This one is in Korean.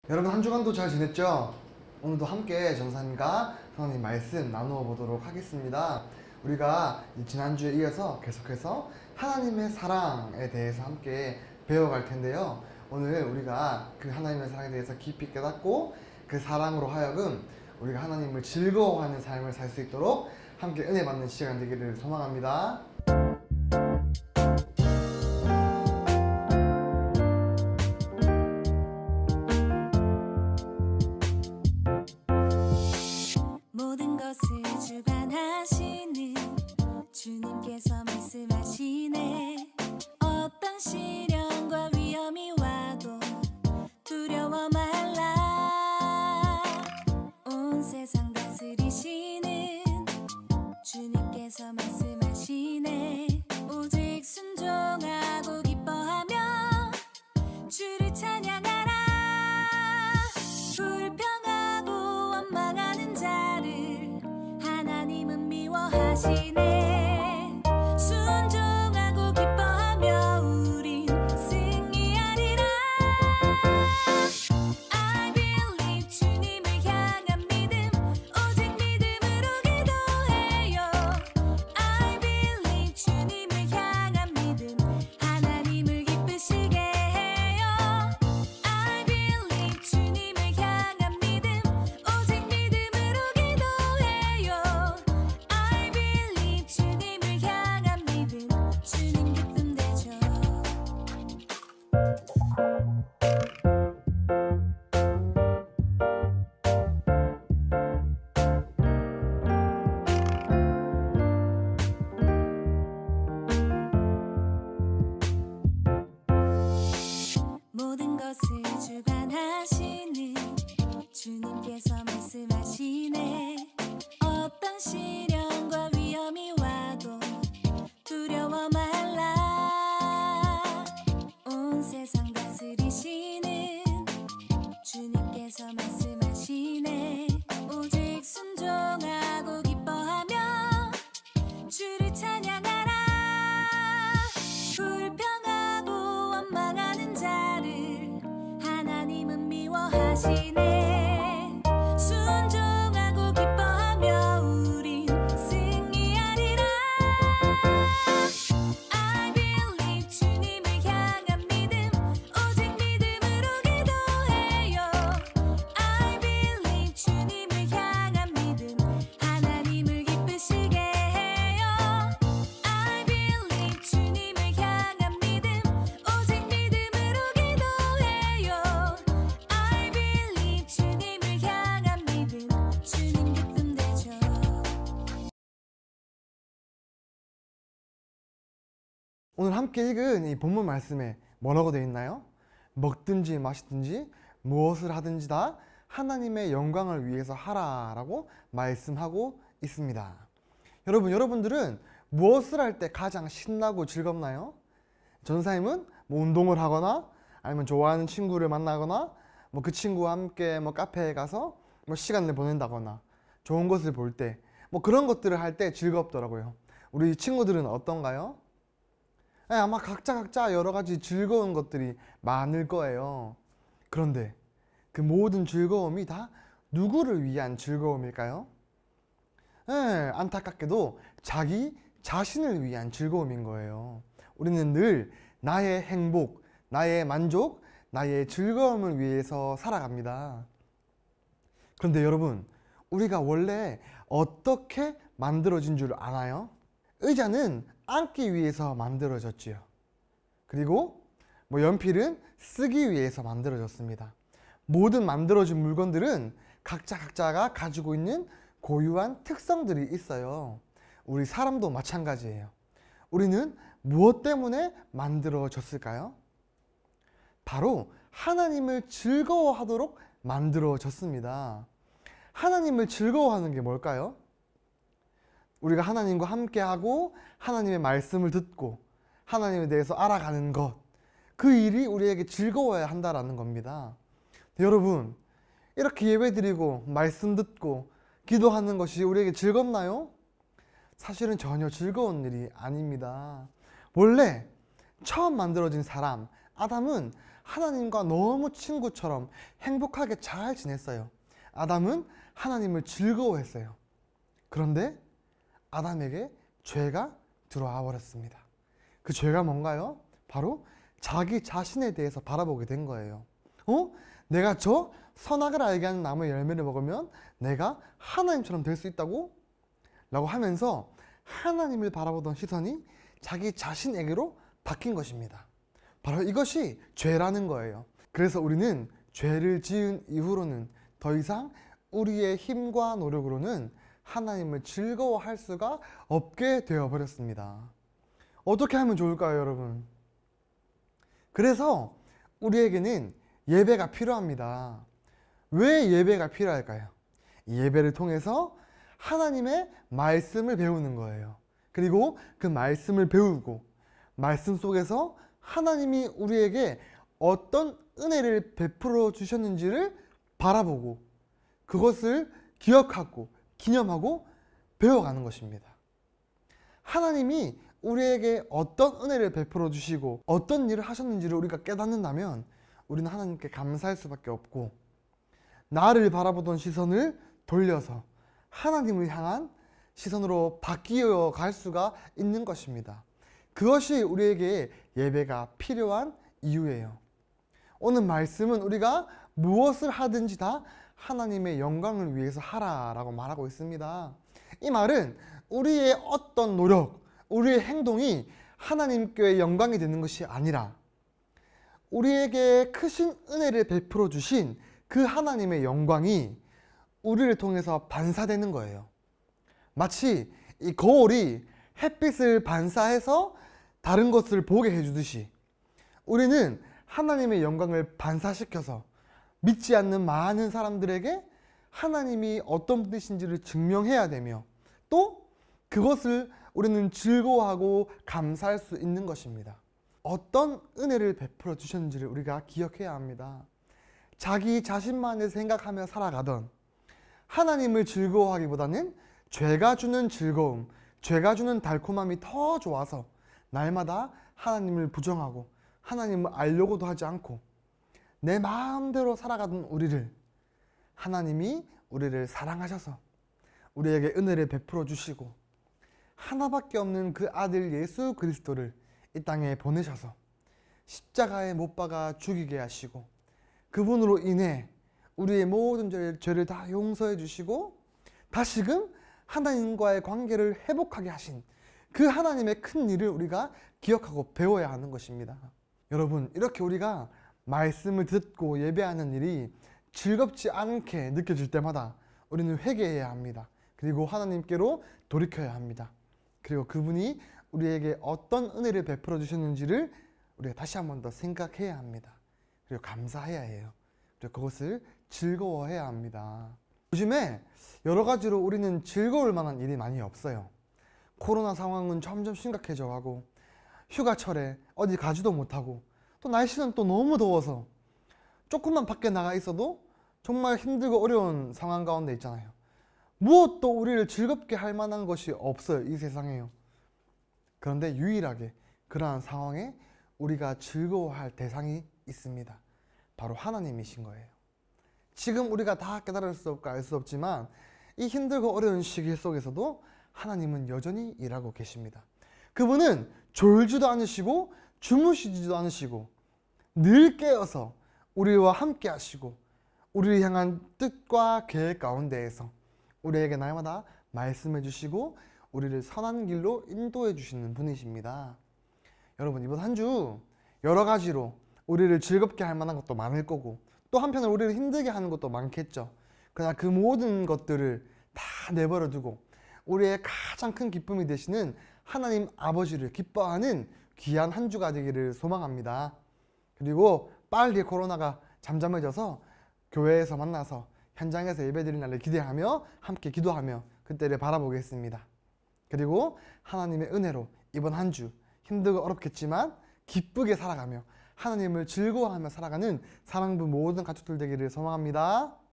여러분 한 주간도 잘 지냈죠? 오늘도 함께 전사님과 하나님 말씀 나누어 보도록 하겠습니다. 우리가 지난주에 이어서 계속해서 하나님의 사랑에 대해서 함께 배워갈 텐데요. 오늘 우리가 그 하나님의 사랑에 대해서 깊이 깨닫고 그 사랑으로 하여금 우리가 하나님을 즐거워하는 삶을 살 수 있도록 함께 은혜 받는 시간 되기를 소망합니다. 모든 것을 주관하시는 주님께서 말씀하시네. 어떤 시련과 위험이 와도 두려워 말라. 온 세상 다스리시는 주님께서 말씀하시네. 오직 순종하고 기뻐하며 주를 찬양하라. 불평하고 원망하는 자를 하나님은 미워하시네. 순종하고 기뻐하며 우린 승리하리라. I believe 주님을 향한 믿음 오직 믿음으로 기도해요. I believe 주님을 향한 믿음 하나님을 기쁘시게 해요. I believe 주님을 향한 믿음 오직 믿음으로 기도해요. I believe 주님을 향한 믿음 주님 기쁨 되죠. 모든 것을 주관하시는 주님께서 말씀하시네. 어떤 시련과 위험이 와도 두려워 말라. 온 세상 다스리시는 주님께서 말씀하시네. 오직 순종하고 기뻐하며 주를 찬양하라. 불평하고 원망하는 자를 하나님은 미워하시네. 순종하고 기뻐하며 우린 승리하리라. I believe 주님을 향한 믿음 오직 믿음으로 기도해요. I believe 주님을 향한 믿음 하나님을 기쁘시게 해요. I believe 주님을 향한 믿음 오직 믿음으로 기도해요. I believe 주님을 향한 믿음 주님 기쁨 되죠. 오늘 함께 읽은 이 본문 말씀에 뭐라고 되어 있나요? 먹든지 마시든지 무엇을 하든지 다 하나님의 영광을 위해서 하라라고 말씀하고 있습니다. 여러분들은 무엇을 할 때 가장 신나고 즐겁나요? 전사님은 뭐 운동을 하거나 아니면 좋아하는 친구를 만나거나 뭐 그 친구와 함께 뭐 카페에 가서 뭐 시간을 보낸다거나 좋은 것을 볼 때 뭐 그런 것들을 할 때 즐겁더라고요. 우리 친구들은 어떤가요? 네, 아마 각자 여러 가지 즐거운 것들이 많을 거예요. 그런데 그 모든 즐거움이 다 누구를 위한 즐거움일까요? 네, 안타깝게도 자기 자신을 위한 즐거움인 거예요. 우리는 늘 나의 행복, 나의 만족, 나의 즐거움을 위해서 살아갑니다. 그런데 여러분, 우리가 원래 어떻게 만들어진 줄 아나요? 의자는 앉기 위해서 만들어졌지요. 그리고 뭐 연필은 쓰기 위해서 만들어졌습니다. 모든 만들어진 물건들은 각자가 가지고 있는 고유한 특성들이 있어요. 우리 사람도 마찬가지예요. 우리는 무엇 때문에 만들어졌을까요? 바로 하나님을 즐거워하도록 만들어졌습니다. 하나님을 즐거워하는 게 뭘까요? 우리가 하나님과 함께하고 하나님의 말씀을 듣고 하나님에 대해서 알아가는 것, 그 일이 우리에게 즐거워야 한다는 겁니다. 여러분, 이렇게 예배드리고 말씀 듣고 기도하는 것이 우리에게 즐겁나요? 사실은 전혀 즐거운 일이 아닙니다. 원래 처음 만들어진 사람 아담은 하나님과 너무 친구처럼 행복하게 잘 지냈어요. 아담은 하나님을 즐거워했어요. 그런데 아담에게 죄가 들어와 버렸습니다. 그 죄가 뭔가요? 바로 자기 자신에 대해서 바라보게 된 거예요. 내가 저 선악을 알게 하는 나무의 열매를 먹으면 내가 하나님처럼 될 수 있다고? 라고 하면서 하나님을 바라보던 시선이 자기 자신에게로 바뀐 것입니다. 바로 이것이 죄라는 거예요. 그래서 우리는 죄를 지은 이후로는 더 이상 우리의 힘과 노력으로는 하나님을 즐거워할 수가 없게 되어버렸습니다. 어떻게 하면 좋을까요, 여러분? 그래서 우리에게는 예배가 필요합니다. 왜 예배가 필요할까요? 이 예배를 통해서 하나님의 말씀을 배우는 거예요. 그리고 그 말씀을 배우고 말씀 속에서 하나님이 우리에게 어떤 은혜를 베풀어 주셨는지를 바라보고 그것을 기억하고 기념하고 배워가는 것입니다. 하나님이 우리에게 어떤 은혜를 베풀어 주시고 어떤 일을 하셨는지를 우리가 깨닫는다면 우리는 하나님께 감사할 수밖에 없고 나를 바라보던 시선을 돌려서 하나님을 향한 시선으로 바뀌어 갈 수가 있는 것입니다. 그것이 우리에게 예배가 필요한 이유예요. 오늘 말씀은 우리가 무엇을 하든지 다 하나님의 영광을 위해서 하라라고 말하고 있습니다. 이 말은 우리의 어떤 노력, 우리의 행동이 하나님께 영광이 되는 것이 아니라 우리에게 크신 은혜를 베풀어 주신 그 하나님의 영광이 우리를 통해서 반사되는 거예요. 마치 이 거울이 햇빛을 반사해서 다른 것을 보게 해주듯이 우리는 하나님의 영광을 반사시켜서 믿지 않는 많은 사람들에게 하나님이 어떤 분이신지를 증명해야 되며 또 그것을 우리는 즐거워하고 감사할 수 있는 것입니다. 어떤 은혜를 베풀어 주셨는지를 우리가 기억해야 합니다. 자기 자신만을 생각하며 살아가던 하나님을 즐거워하기보다는 죄가 주는 즐거움, 죄가 주는 달콤함이 더 좋아서 날마다 하나님을 부정하고 하나님을 알려고도 하지 않고 내 마음대로 살아가던 우리를 하나님이 우리를 사랑하셔서 우리에게 은혜를 베풀어 주시고 하나밖에 없는 그 아들 예수 그리스도를 이 땅에 보내셔서 십자가에 못 박아 죽이게 하시고 그분으로 인해 우리의 모든 죄를 다 용서해 주시고 다시금 하나님과의 관계를 회복하게 하신 그 하나님의 큰 일을 우리가 기억하고 배워야 하는 것입니다. 여러분, 이렇게 우리가 말씀을 듣고 예배하는 일이 즐겁지 않게 느껴질 때마다 우리는 회개해야 합니다. 그리고 하나님께로 돌이켜야 합니다. 그리고 그분이 우리에게 어떤 은혜를 베풀어 주셨는지를 우리가 다시 한 번 더 생각해야 합니다. 그리고 감사해야 해요. 그리고 그것을 즐거워해야 합니다. 요즘에 여러 가지로 우리는 즐거울 만한 일이 많이 없어요. 코로나 상황은 점점 심각해져 가고 휴가철에 어디 가지도 못하고 또 날씨는 또 너무 더워서 조금만 밖에 나가 있어도 정말 힘들고 어려운 상황 가운데 있잖아요. 무엇도 우리를 즐겁게 할 만한 것이 없어요, 이 세상에요. 그런데 유일하게 그러한 상황에 우리가 즐거워할 대상이 있습니다. 바로 하나님이신 거예요. 지금 우리가 다 깨달을 수 없고 알 수 없지만 이 힘들고 어려운 시기 속에서도 하나님은 여전히 일하고 계십니다. 그분은 졸지도 않으시고 주무시지도 않으시고 늘 깨어서 우리와 함께 하시고 우리를 향한 뜻과 계획 가운데에서 우리에게 날마다 말씀해 주시고 우리를 선한 길로 인도해 주시는 분이십니다. 여러분, 이번 한 주 여러 가지로 우리를 즐겁게 할 만한 것도 많을 거고 또 한편으로 우리를 힘들게 하는 것도 많겠죠. 그러나 그 모든 것들을 다 내버려 두고 우리의 가장 큰 기쁨이 되시는 하나님 아버지를 기뻐하는 귀한 한 주가 되기를 소망합니다. 그리고 빨리 코로나가 잠잠해져서 교회에서 만나서 현장에서 예배드리는 날을 기대하며 함께 기도하며 그때를 바라보겠습니다. 그리고 하나님의 은혜로 이번 한 주 힘들고 어렵겠지만 기쁘게 살아가며 하나님을 즐거워하며 살아가는 사랑부 모든 가족들 되기를 소망합니다.